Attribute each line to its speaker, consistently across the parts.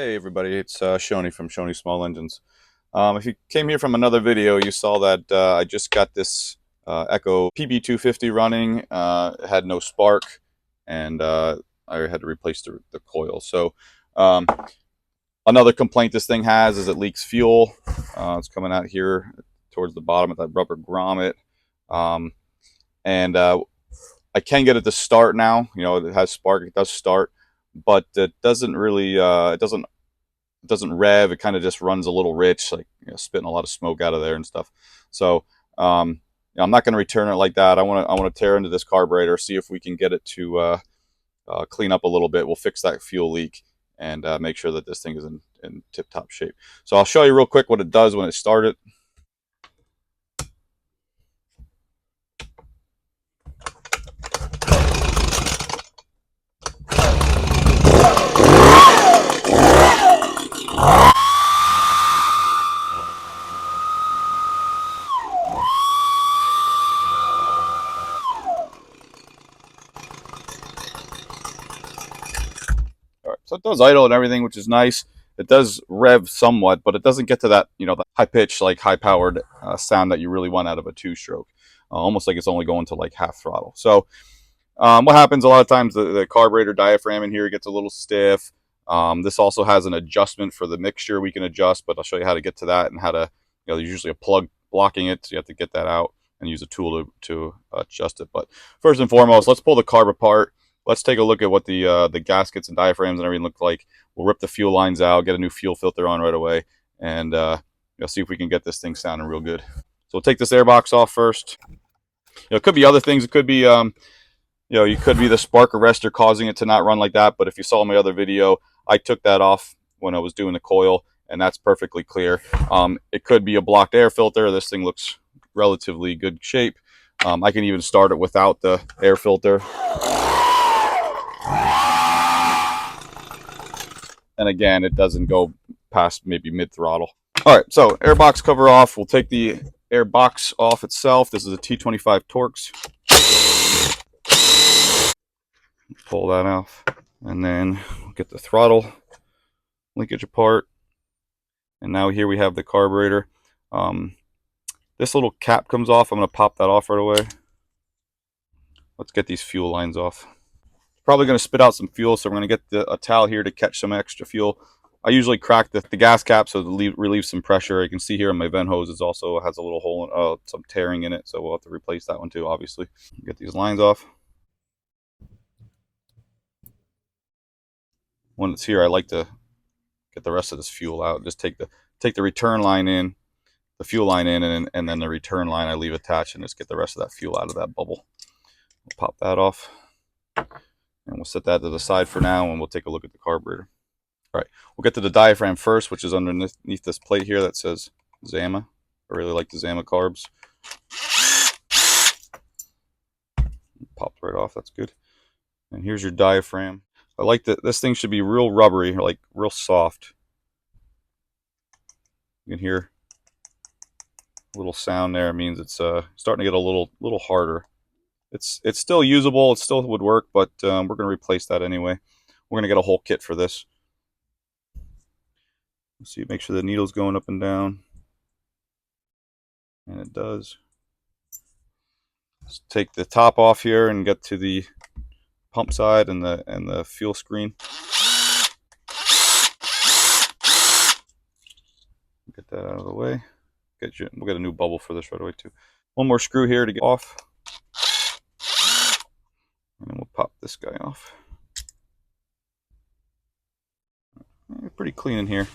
Speaker 1: Hey everybody, it's Shoney from Shoney Small Engines. If you came here from another video, you saw that I just got this Echo PB-250 running. It had no spark, and I had to replace the coil. So another complaint this thing has is it leaks fuel. It's coming out here towards the bottom of that rubber grommet. Um, and I can get it to start now. You know, it has spark, it does start, but it doesn't really, it doesn't rev. It kind of just runs a little rich, like, you know, spitting a lot of smoke out of there and stuff. So you know, I'm not going to return it like that. I want to tear into this carburetor, see if we can get it to clean up a little bit. We'll fix that fuel leak and make sure that this thing is in tip-top shape. So I'll show you real quick what it does when it started. All right, so it does idle and everything, which is nice. It does rev somewhat, but it doesn't get to that, you know, the high pitch, like high powered sound that you really want out of a two-stroke. Almost like it's only going to like half throttle. So what happens a lot of times, the carburetor diaphragm in here gets a little stiff. This also has an adjustment for the mixture we can adjust, but I'll show you how to get to that and how to, you know, there's usually a plug blocking it, so you have to get that out and use a tool to adjust it. But first and foremost, let's pull the carb apart. Let's take a look at what the gaskets and diaphragms and everything look like. We'll rip the fuel lines out, get a new fuel filter on right away, and you know, see if we can get this thing sounding real good. So we'll take this air box off first. You know, it could be other things. It could be you know, you could be the spark arrestor causing it to not run like that. But if you saw my other video, I took that off when I was doing the coil, and that's perfectly clear. It could be a blocked air filter. This thing looks relatively good shape. I can even start it without the air filter. And again, it doesn't go past maybe mid-throttle. All right, so air box cover off. We'll take the air box off itself. This is a T25 Torx. Pull that off, and then get the throttle linkage apart. And now here we have the carburetor. This little cap comes off. I'm going to pop that off right away. Let's get these fuel lines off. Probably going to spit out some fuel, so we're going to get a towel here to catch some extra fuel. I usually crack the gas cap so to relieve some pressure. You can see here in my vent hose it also has a little hole, some tearing in it, so we'll have to replace that one too, obviously. Get these lines off. When it's here, I like to get the rest of this fuel out. Just take the return line in, the fuel line in, and then the return line I leave attached, and just get the rest of that fuel out of that bubble. We'll pop that off, and we'll set that to the side for now, and we'll take a look at the carburetor. All right, we'll get to the diaphragm first, which is underneath this plate here that says Zama. I really like the Zama carbs. Popped right off, that's good. And here's your diaphragm. I like that this thing should be real rubbery, like real soft. You can hear a little sound there. It means it's starting to get a little harder. It's still usable. It still would work, but we're going to replace that anyway. We're going to get a whole kit for this. Let's see, make sure the needle's going up and down, and it does. Let's take the top off here and get to the pump side and the fuel screen. Get that out of the way. We'll get a new bubble for this right away too. One more screw here to get off, and then we'll pop this guy off. Pretty clean in here.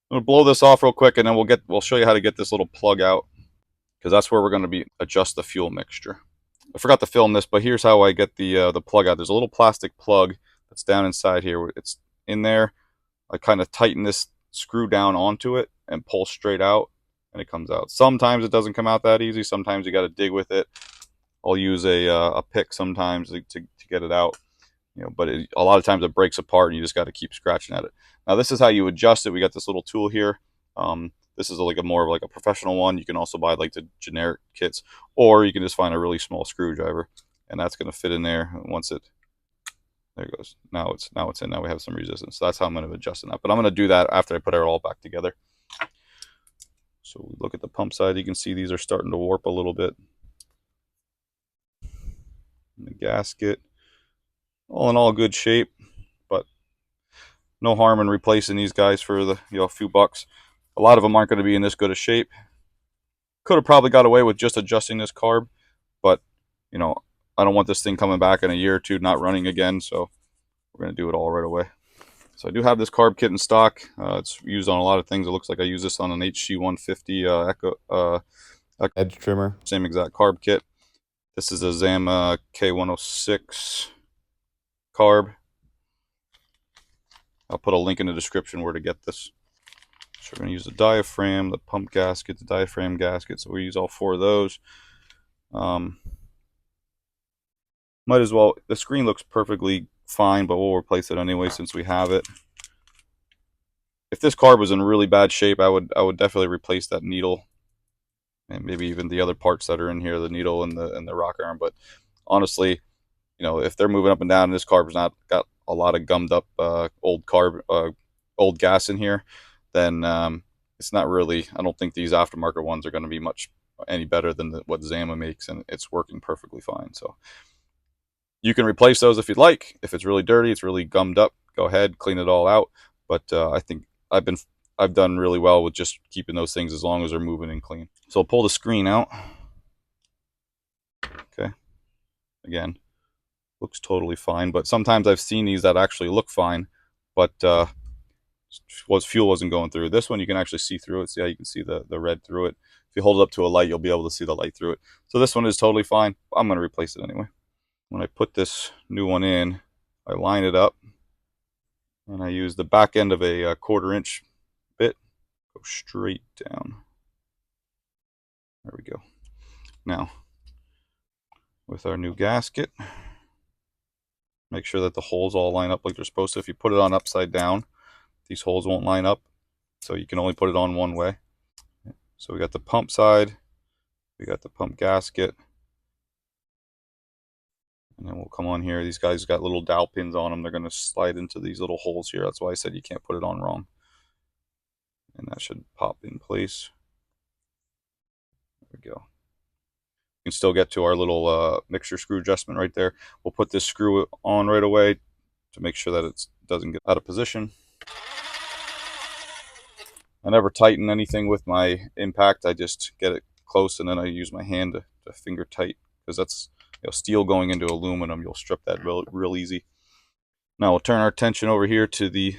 Speaker 1: I'm gonna blow this off real quick, and then we'll show you how to get this little plug out, because that's where we're going to adjust the fuel mixture. I forgot to film this, but here's how I get the plug out. There's a little plastic plug that's down inside here. It's in there. I kind of tighten this screw down onto it and pull straight out, and it comes out. Sometimes it doesn't come out that easy. Sometimes you got to dig with it. I'll use a pick sometimes to get it out. You know, but a lot of times it breaks apart, and you just got to keep scratching at it. Now this is how you adjust it. We got this little tool here. This is like more of like a professional one. You can also buy like the generic kits, or you can just find a really small screwdriver, and that's going to fit in there. And once There it goes. Now it's in. Now we have some resistance. So that's how I'm going to adjust it up. But I'm going to do that after I put it all back together. So we look at the pump side. You can see these are starting to warp a little bit. And the gasket, all in all, good shape, but no harm in replacing these guys for the a few bucks. A lot of them aren't going to be in this good a shape. Could have probably got away with just adjusting this carb, but I don't want this thing coming back in a year or two not running again, so we're going to do it all right away. So I do have this carb kit in stock. It's used on a lot of things. It looks like I use this on an HC150 Echo edge trimmer. Same exact carb kit. This is a Zama K106 carb. I'll put a link in the description where to get this. So we're going to use the diaphragm, the pump gasket, the diaphragm gasket. So we use all 4 of those. Might as well. The screen looks perfectly fine, but we'll replace it anyway since we have it. If this carb was in really bad shape, I would definitely replace that needle and maybe even the other parts that are in here, the needle and the rocker arm. But honestly, if they're moving up and down and this carb's not got a lot of gummed up old gas in here, then it's not really. I don't think these aftermarket ones are going to be much any better than what Zama makes, and it's working perfectly fine. So you can replace those if you'd like. If it's really dirty, it's really gummed up, go ahead, clean it all out. But I think I've done really well with just keeping those things as long as they're moving and clean. So I'll pull the screen out. Okay. Again, looks totally fine, but sometimes I've seen these that actually look fine, but fuel wasn't going through. This one you can actually see through it. See how you can see the red through it. If you hold it up to a light, you'll be able to see the light through it. So this one is totally fine. I'm going to replace it anyway. When I put this new one in, I line it up, and I use the back end of a 1/4 inch bit. Go straight down. There we go. Now, with our new gasket, make sure that the holes all line up like they're supposed to. If you put it on upside down, these holes won't line up, so you can only put it on one way. So we got the pump side, we got the pump gasket, and then we'll come on here. These guys got little dowel pins on them. They're going to slide into these little holes here. That's why I said you can't put it on wrong. And that should pop in place. There we go. You can still get to our little mixture screw adjustment right there. We'll put this screw on right away to make sure that it doesn't get out of position. I never tighten anything with my impact. I just get it close and then I use my hand to finger tight, because that's steel going into aluminum. You'll strip that real easy. Now we'll turn our attention over here to the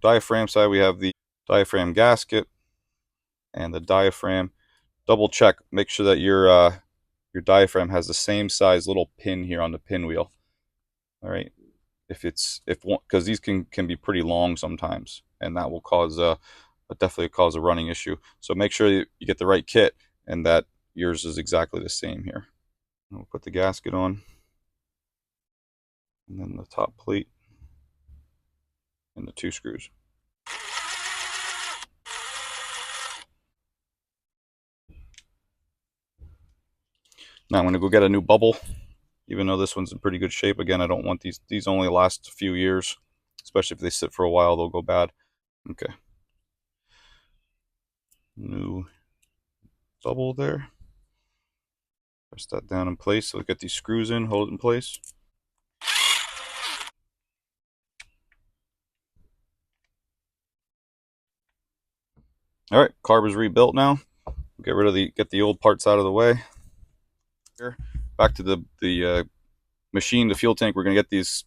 Speaker 1: diaphragm side. We have the diaphragm gasket and the diaphragm. Double check, make sure that your diaphragm has the same size little pin here on the pinwheel. All right, because these can be pretty long sometimes, and that will cause definitely cause a running issue. So make sure you get the right kit and that yours is exactly the same here. And we'll put the gasket on, and then the top plate and the 2 screws. Now I'm going to go get a new bubble, even though this one's in pretty good shape. Again, I don't want these only last a few years, especially if they sit for a while, they'll go bad. Okay. New bubble there. Press that down in place. So get these screws in, hold it in place. All right, carb is rebuilt now. Get the old parts out of the way. Here, back to the machine, the fuel tank. We're gonna get these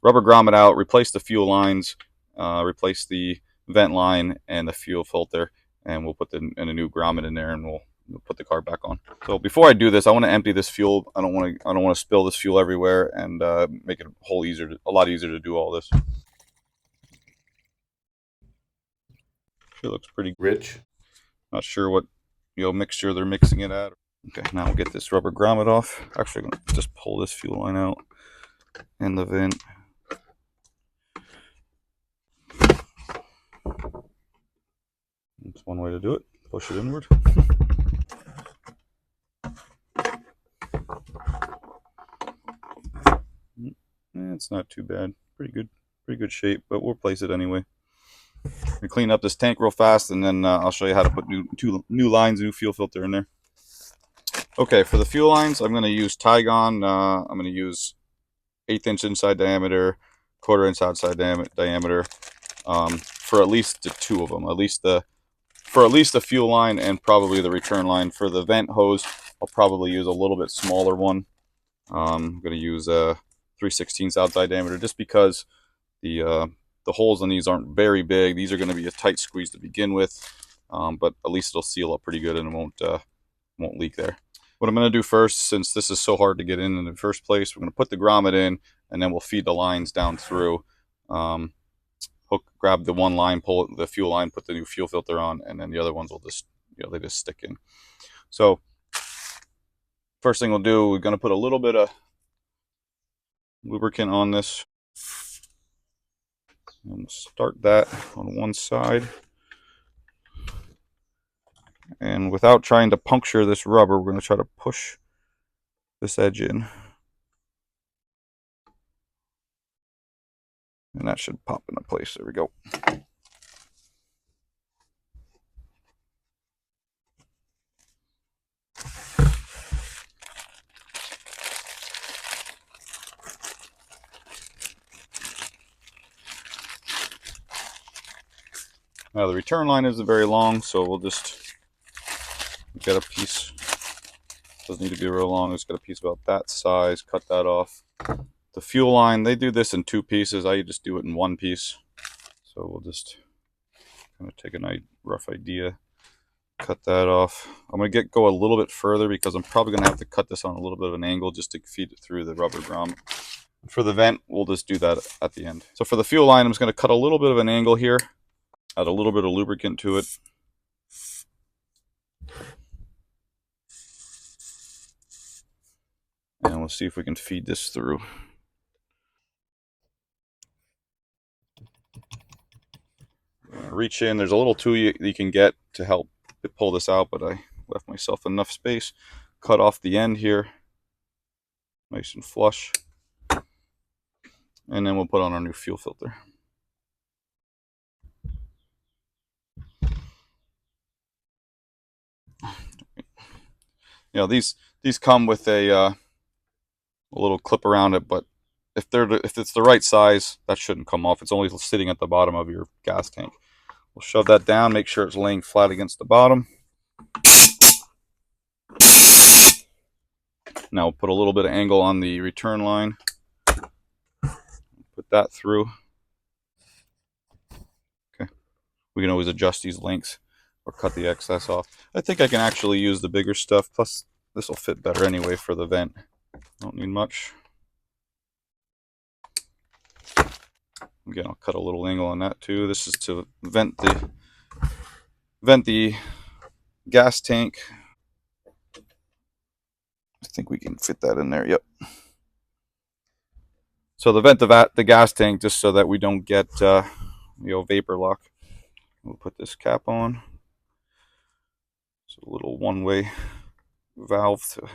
Speaker 1: rubber grommet out, replace the fuel lines, replace the vent line and the fuel filter, and we'll put a new grommet in there, and we'll put the car back on. So before I do this, I want to empty this fuel. I don't want to spill this fuel everywhere, and make it a lot easier to do all this. It looks pretty rich. Not sure what mixture they're mixing it at. Okay, now we'll get this rubber grommet off. Actually, I'm gonna just pull this fuel line out and the vent. That's one way to do it. Push it inward. It's not too bad. Pretty good shape, but we'll place it anyway. We clean up this tank real fast, and then I'll show you how to put new lines, new fuel filter in there. Okay, for the fuel lines, I'm going to use Tygon. I'm going to use 1/8 inch inside diameter, 1/4 inch outside diameter, for at least the two of them. For at least the fuel line and probably the return line. For the vent hose, I'll probably use a little bit smaller one. I'm going to use a 3/16 outside diameter just because the holes on these aren't very big. These are going to be a tight squeeze to begin with, but at least it'll seal up pretty good and it won't leak there. What I'm going to do first, since this is so hard to get in the first place, we're going to put the grommet in, and then we'll feed the lines down through. Grab the one line, pull the fuel line, put the new fuel filter on, and then the other ones will just, they just stick in. So first thing we'll do, we're going to put a little bit of lubricant on this. And start that on one side. And without trying to puncture this rubber, we're going to try to push this edge in. And that should pop into place. There we go. Now the return line isn't very long, so we'll just get a piece. Doesn't need to be real long. Just get a piece about that size. Cut that off. The fuel line, they do this in 2 pieces. I just do it in 1 piece. So we'll just kind of take a rough idea. Cut that off. I'm going to go a little bit further because I'm probably going to have to cut this on a little bit of an angle just to feed it through the rubber grommet. For the vent, we'll just do that at the end. So for the fuel line, I'm just going to cut a little bit of an angle here. Add a little bit of lubricant to it. And we'll see if we can feed this through. Reach in. There's a little tool you can get to help pull this out, but I left myself enough space. Cut off the end here. Nice and flush. And then we'll put on our new fuel filter. These come with a little clip around it, but if it's the right size, that shouldn't come off. It's only sitting at the bottom of your gas tank. We'll shove that down, make sure it's laying flat against the bottom. Now we'll put a little bit of angle on the return line. Put that through. Okay. We can always adjust these lengths or cut the excess off. I think I can actually use the bigger stuff, plus this will fit better anyway for the vent. Don't need much. Again, I'll cut a little angle on that too. This is to vent the gas tank. I think we can fit that in there. Yep. So the vent the gas tank, just so that we don't get vapor lock. We'll put this cap on. It's a little one-way valve to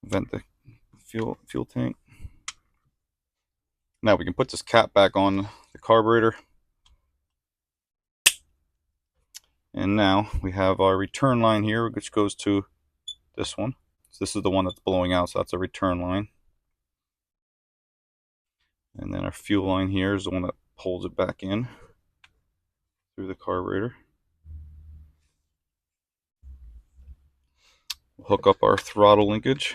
Speaker 1: vent the fuel tank. Now we can put this cap back on the carburetor. And now we have our return line here, which goes to this one. So this is the one that's blowing out, so that's a return line. And then our fuel line here is the one that pulls it back in through the carburetor. We'll hook up our throttle linkage.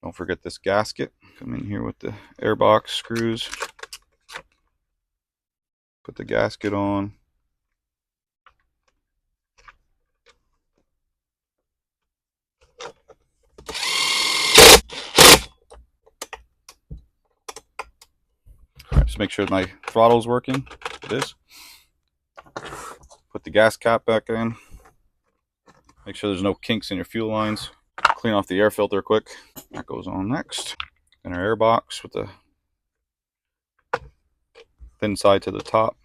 Speaker 1: Don't forget this gasket. Come in here with the airbox screws. Put the gasket on. Just make sure my throttle's working. It is. Put the gas cap back in. Make sure there's no kinks in your fuel lines. Clean off the air filter quick. That goes on next. And our air box with the thin side to the top.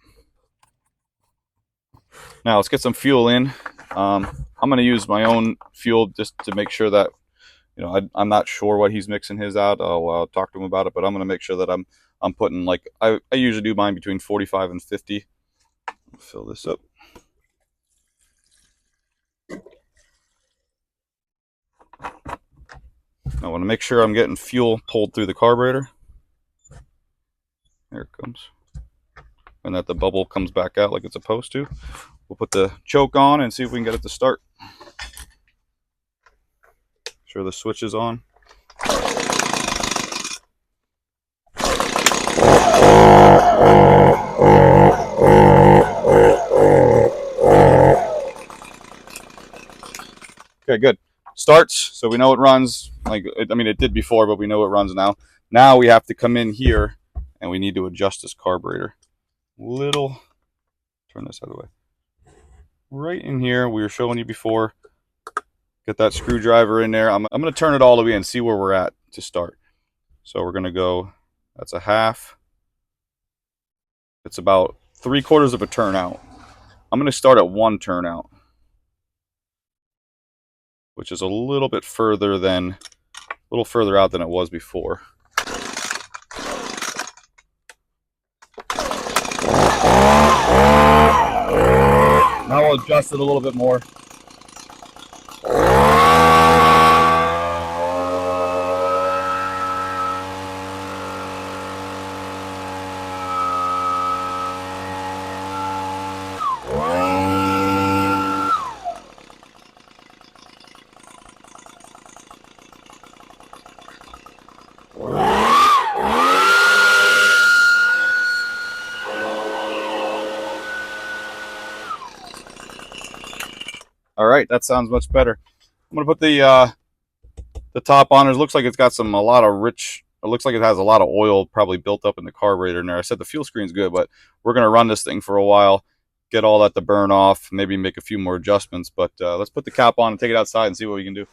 Speaker 1: Now let's get some fuel in. I'm going to use my own fuel just to make sure that I'm not sure what he's mixing his out. I'll talk to him about it, but I'm going to make sure that I'm putting, like, I usually do mine between 45 and 50. Fill this up. I want to make sure I'm getting fuel pulled through the carburetor. There it comes. And that the bubble comes back out like it's supposed to. We'll put the choke on and see if we can get it to start. Make sure the switch is on. Okay, good. Starts, so we know it runs. It did before, but we know it runs now. Now we have to come in here and we need to adjust this carburetor. Turn this out of the way. Right in here, we were showing you before. Get that screwdriver in there. I'm going to turn it all the way and see where we're at to start. So we're going to go, that's a half. It's about 3/4 of a turn out. I'm going to start at 1 turn out, which is a little further out than it was before. Now I'll adjust it a little bit more. All right, that sounds much better. I'm gonna put the top on. It looks like it's got it looks like it has a lot of oil probably built up in the carburetor in there. I said the fuel screen's good, but we're gonna run this thing for a while, get all that to burn off, maybe make a few more adjustments. But let's put the cap on and take it outside and see what we can do.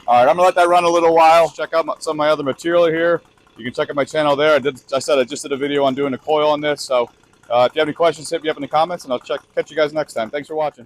Speaker 1: All right, I'm gonna let that run a little while. Check out some of my other material here. You can check out my channel there. I just did a video on doing a coil on this. So if you have any questions, hit me up in the comments, and I'll catch you guys next time. Thanks for watching.